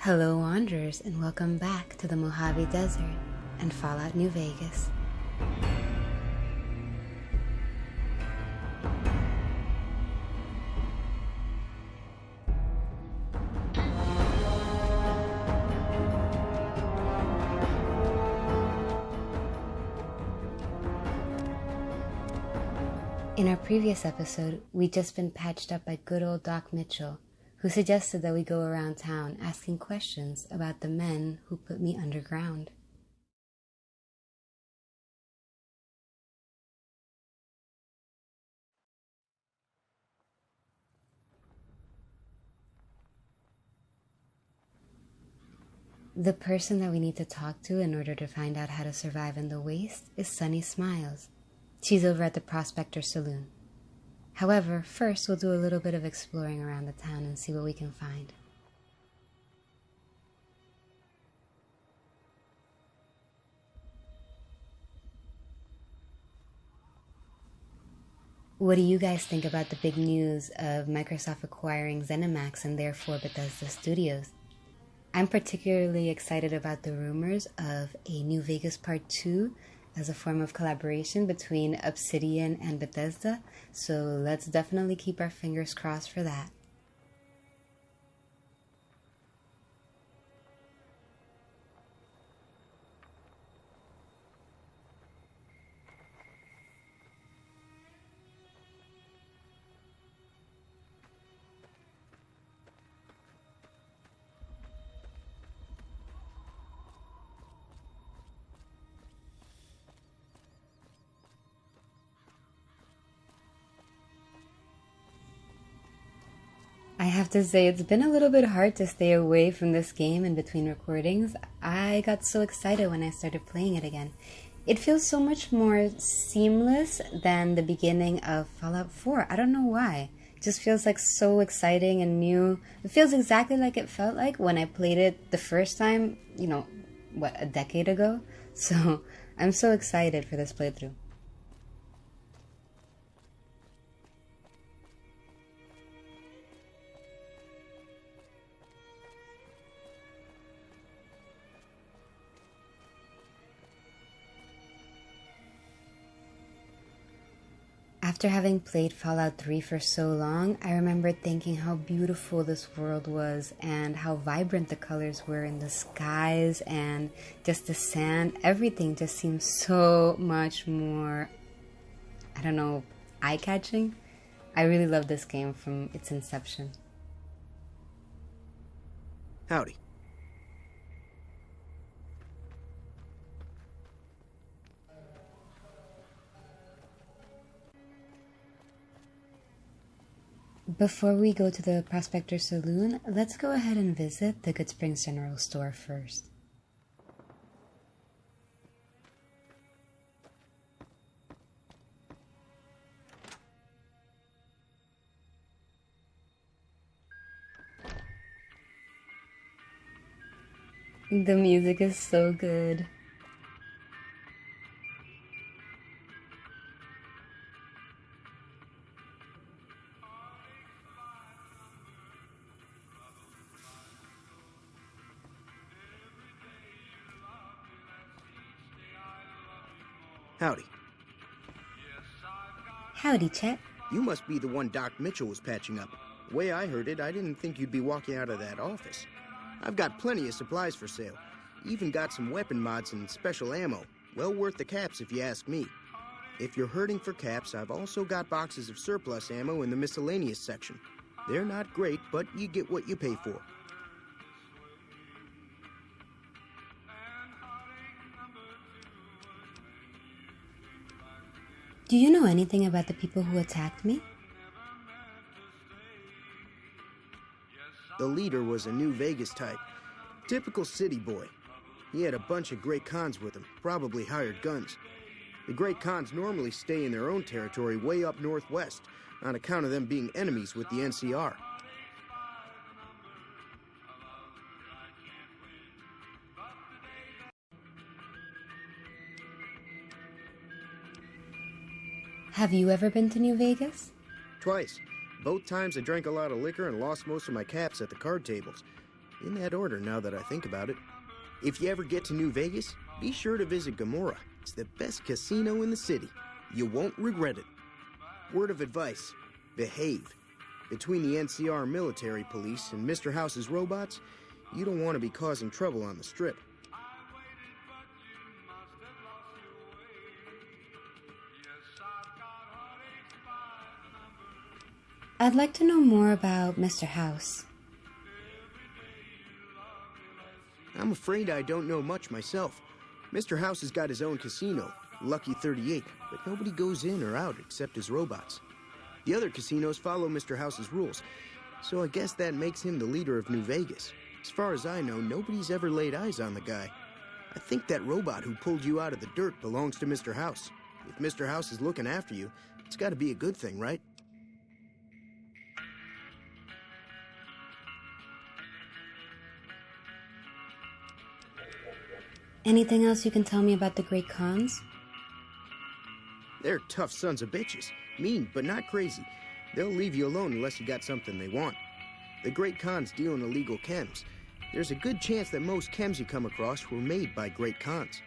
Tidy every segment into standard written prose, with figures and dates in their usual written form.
Hello Wanderers, and welcome back to the Mojave Desert and Fallout New Vegas. In our previous episode, we'd just been patched up by good old Doc Mitchell, who suggested that we go around town asking questions about the men who put me underground. The person that we need to talk to in order to find out how to survive in the waste is Sunny Smiles. She's over at the Prospector Saloon. However, first we'll do a little bit of exploring around the town and see what we can find. What do you guys think about the big news of Microsoft acquiring ZeniMax and therefore Bethesda Studios? I'm particularly excited about the rumors of a New Vegas Part 2 as a form of collaboration between Obsidian and Bethesda, so let's definitely keep our fingers crossed for that. I have to say, it's been a little bit hard to stay away from this game in between recordings. I got so excited when I started playing it again. It feels so much more seamless than the beginning of Fallout 4. I don't know why. It just feels like so exciting and new. It feels exactly like it felt like when I played it the first time, a decade ago? So I'm so excited for this playthrough. After having played Fallout 3 for so long, I remember thinking how beautiful this world was and how vibrant the colors were in the skies and just the sand. Everything just seems so much more, eye-catching. I really love this game from its inception. Howdy. Before we go to the Prospector Saloon, let's go ahead and visit the Goodsprings General Store first. The music is so good. Howdy. Howdy, Chet. You must be the one Doc Mitchell was patching up. The way I heard it, I didn't think you'd be walking out of that office. I've got plenty of supplies for sale. Even got some weapon mods and special ammo. Well worth the caps if you ask me. If you're hurting for caps, I've also got boxes of surplus ammo in the miscellaneous section. They're not great, but you get what you pay for. Do you know anything about the people who attacked me? The leader was a New Vegas type. Typical city boy. He had a bunch of Great Khans with him, probably hired guns. The Great Khans normally stay in their own territory way up northwest, on account of them being enemies with the NCR. Have you ever been to New Vegas? Twice. Both times I drank a lot of liquor and lost most of my caps at the card tables. In that order, now that I think about it. If you ever get to New Vegas, be sure to visit Gamora. It's the best casino in the city. You won't regret it. Word of advice, behave. Between the NCR military police and Mr. House's robots, you don't want to be causing trouble on the Strip. I'd like to know more about Mr. House. I'm afraid I don't know much myself. Mr. House has got his own casino, Lucky 38, but nobody goes in or out except his robots. The other casinos follow Mr. House's rules, so I guess that makes him the leader of New Vegas. As far as I know, nobody's ever laid eyes on the guy. I think that robot who pulled you out of the dirt belongs to Mr. House. If Mr. House is looking after you, it's got to be a good thing, right? Anything else you can tell me about the Great Khans? They're tough sons of bitches. Mean, but not crazy. They'll leave you alone unless you got something they want. The Great Khans deal in illegal chems. There's a good chance that most chems you come across were made by Great Khans.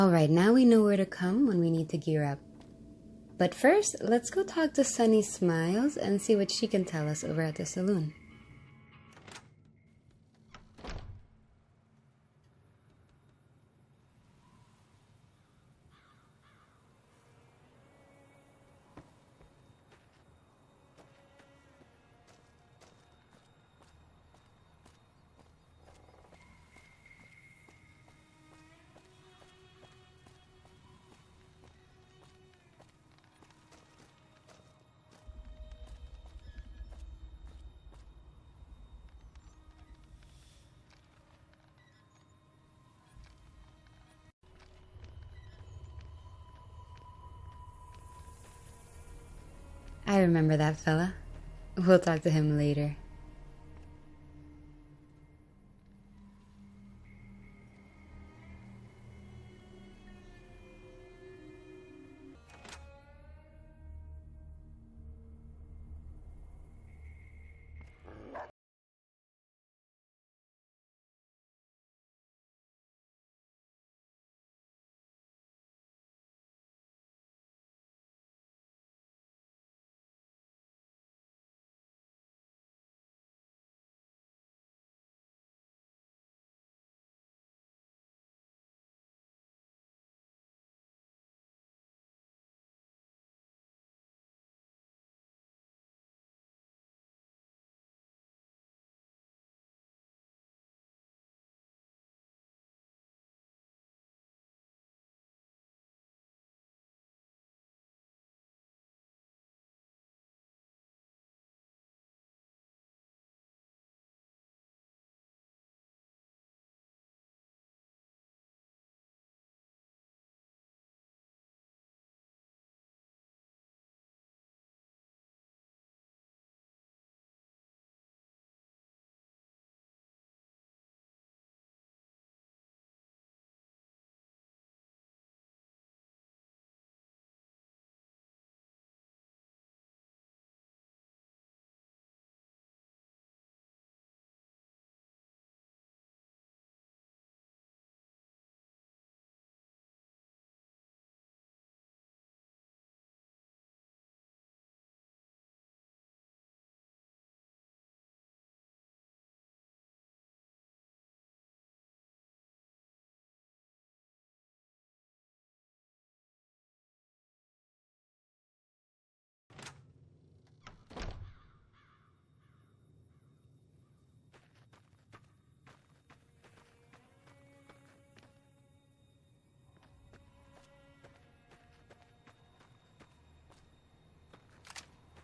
Alright, now we know where to come when we need to gear up. But first, let's go talk to Sunny Smiles and see what she can tell us over at the saloon. I remember that fella. We'll talk to him later.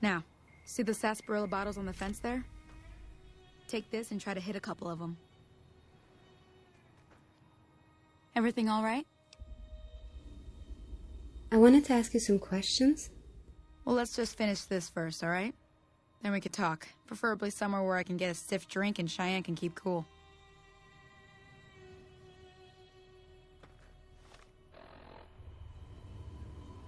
Now, see the sarsaparilla bottles on the fence there? Take this and try to hit a couple of them. Everything all right? I wanted to ask you some questions. Well, let's just finish this first, all right? Then we could talk. Preferably somewhere where I can get a stiff drink and Cheyenne can keep cool.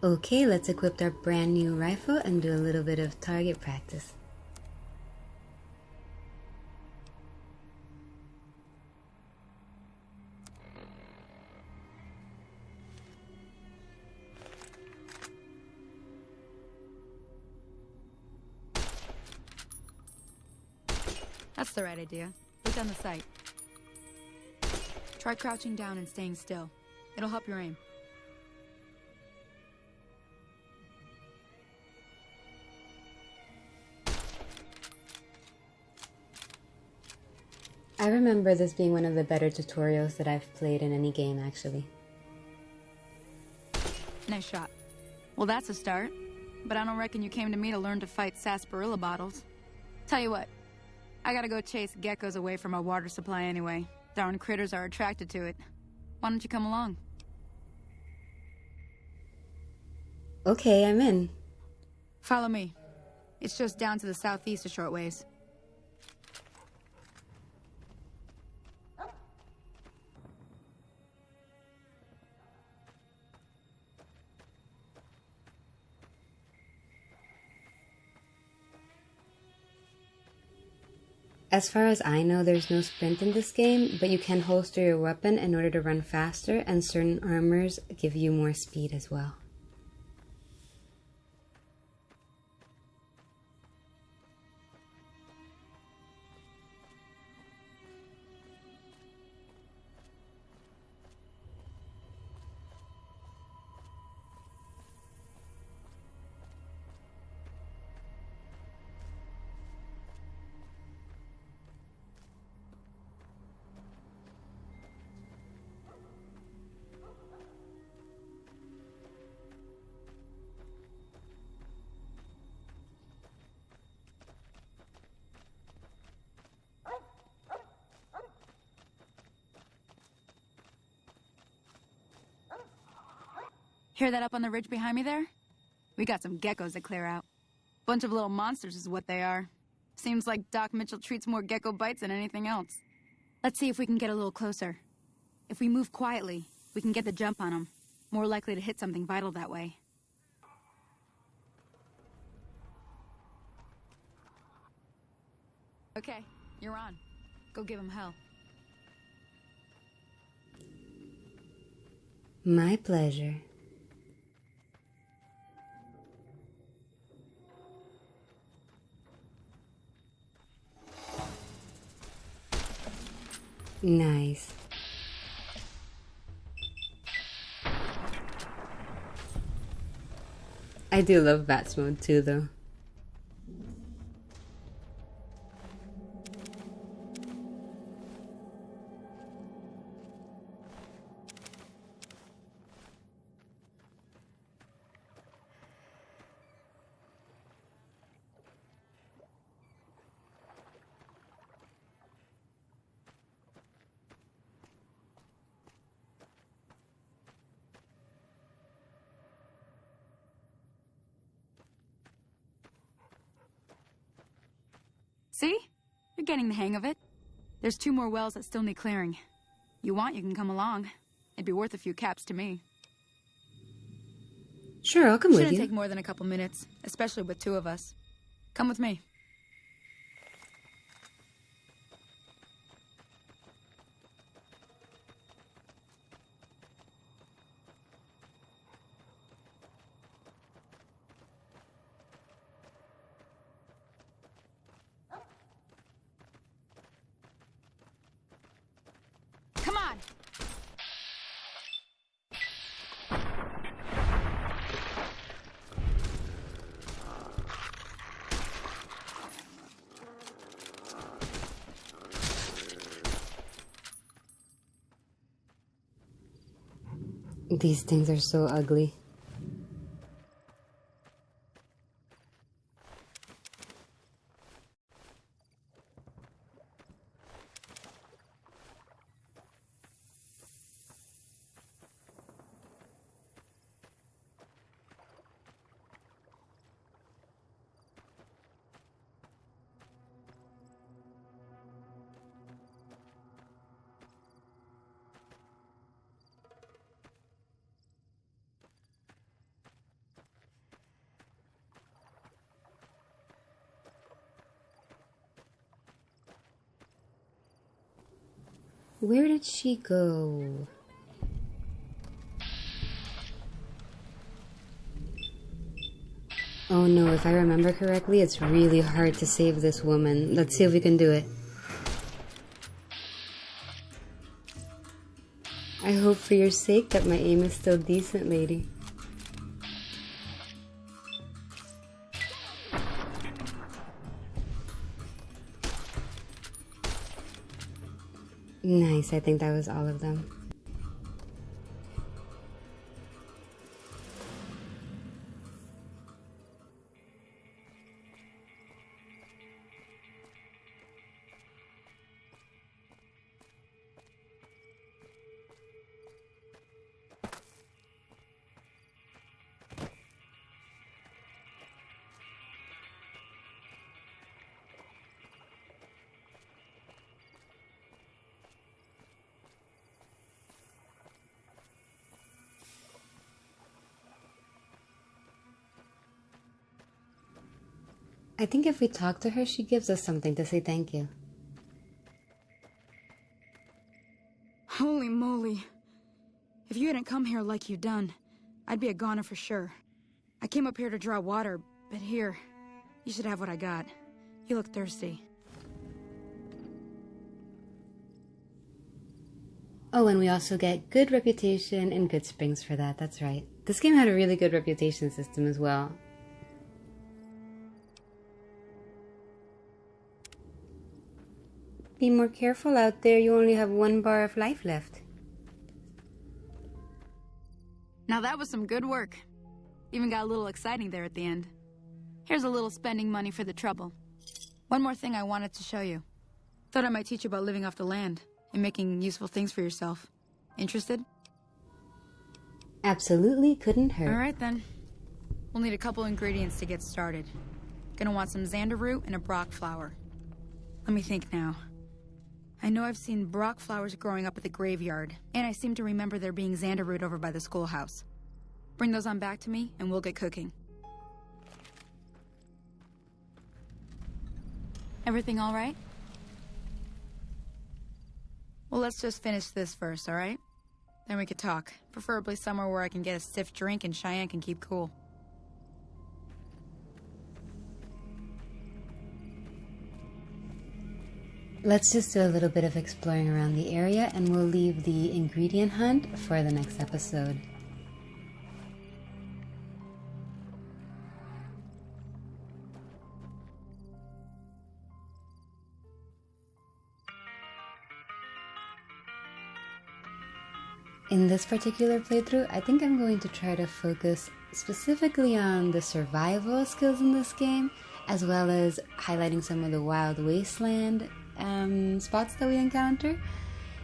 Okay, let's equip our brand new rifle and do a little bit of target practice. That's the right idea. Look down the sight. Try crouching down and staying still. It'll help your aim. I remember this being one of the better tutorials that I've played in any game, actually. Nice shot. Well, that's a start. But I don't reckon you came to me to learn to fight sarsaparilla bottles. Tell you what, I gotta go chase geckos away from our water supply anyway. Darn critters are attracted to it. Why don't you come along? Okay, I'm in. Follow me. It's just down to the southeast a short ways. As far as I know, there's no sprint in this game, but you can holster your weapon in order to run faster, and certain armors give you more speed as well. Hear that up on the ridge behind me there? We got some geckos to clear out. Bunch of little monsters is what they are. Seems like Doc Mitchell treats more gecko bites than anything else. Let's see if we can get a little closer. If we move quietly, we can get the jump on them. More likely to hit something vital that way. Okay, you're on. Go give them hell. My pleasure. Nice. I do love Bats mode too, though. See? You're getting the hang of it. There's 2 more wells that still need clearing. You want, you can come along. It'd be worth a few caps to me. Sure, I'll come with you. Shouldn't take more than a couple minutes, especially with 2 of us. Come with me. Come on! These things are so ugly. Where did she go? Oh no, if I remember correctly, it's really hard to save this woman. Let's see if we can do it. I hope for your sake that my aim is still decent, lady. Nice, I think that was all of them. I think if we talk to her, she gives us something to say thank you. Holy moly. If you hadn't come here like you done, I'd be a goner for sure. I came up here to draw water, but here, you should have what I got. You look thirsty. Oh, and we also get good reputation in Goodsprings for that, that's right. This game had a really good reputation system as well. Be more careful out there, you only have 1 bar of life left. Now that was some good work. Even got a little exciting there at the end. Here's a little spending money for the trouble. One more thing I wanted to show you. Thought I might teach you about living off the land and making useful things for yourself. Interested? Absolutely couldn't hurt. Alright then. We'll need a couple ingredients to get started. Gonna want some xander root and a brock flower. Let me think now. I know I've seen brock flowers growing up at the graveyard, and I seem to remember there being xander root over by the schoolhouse. Bring those on back to me, and we'll get cooking. Everything all right? Well, let's just finish this first, all right? Then we could talk, preferably somewhere where I can get a stiff drink and Cheyenne can keep cool. Let's just do a little bit of exploring around the area and we'll leave the ingredient hunt for the next episode. In this particular playthrough, I think I'm going to try to focus specifically on the survival skills in this game, as well as highlighting some of the wild wasteland spots that we encounter.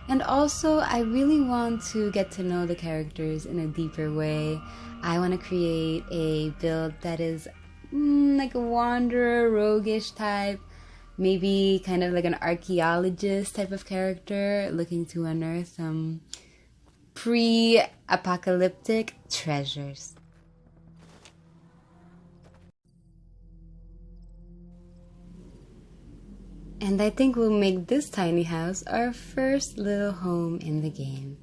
And also, I really want to get to know the characters in a deeper way. I want to create a build that is like a wanderer, roguish type, maybe kind of like an archaeologist type of character looking to unearth some pre-apocalyptic treasures. And I think we'll make this tiny house our first little home in the game.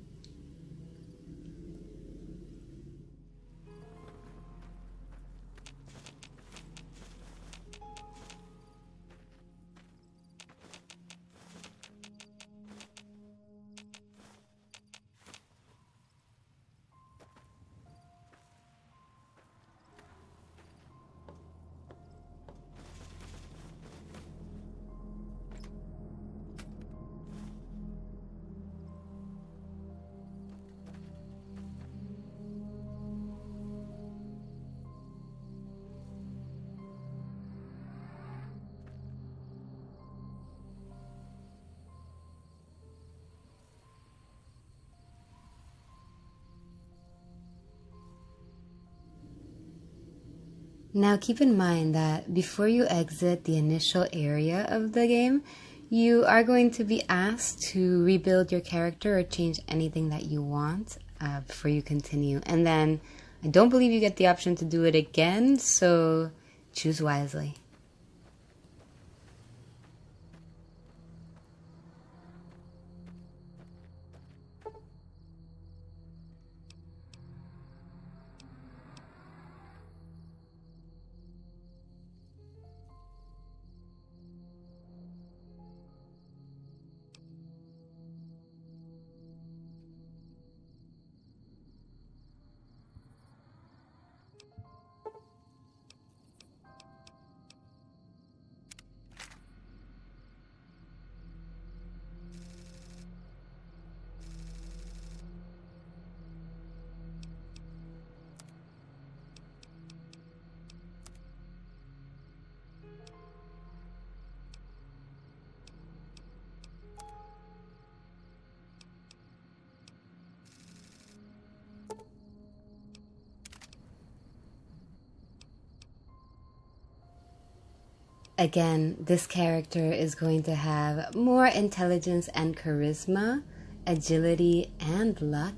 Now keep in mind that before you exit the initial area of the game, you are going to be asked to rebuild your character or change anything that you want before you continue. And then I don't believe you get the option to do it again, so choose wisely. Again, this character is going to have more intelligence and charisma, agility and luck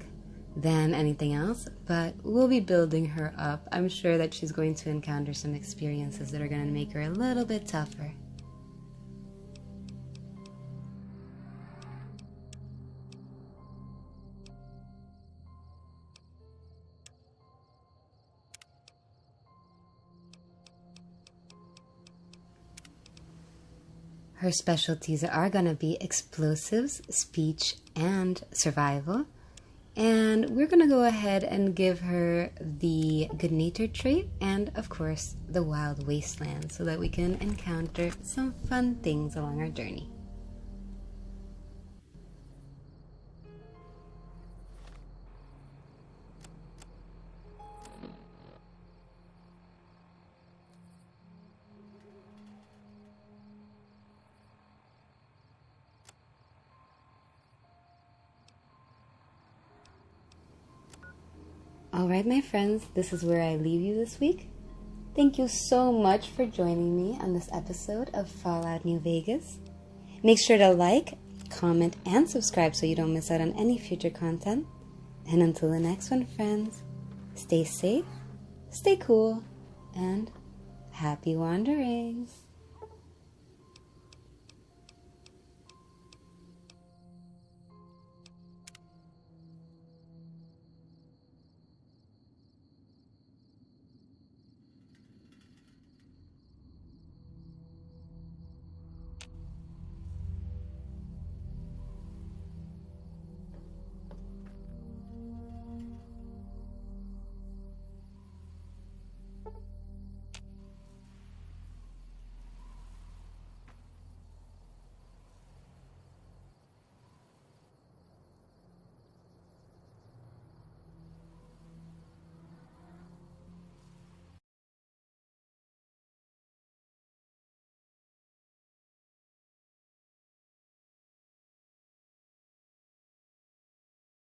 than anything else, but we'll be building her up. I'm sure that she's going to encounter some experiences that are going to make her a little bit tougher. Her specialties are going to be explosives, speech, and survival. And we're going to go ahead and give her the good nature trait and, of course, the wild wasteland so that we can encounter some fun things along our journey. Alright, my friends, this is where I leave you this week. Thank you so much for joining me on this episode of Fallout New Vegas. Make sure to like, comment, and subscribe so you don't miss out on any future content. And until the next one, friends, stay safe, stay cool, and happy wanderings.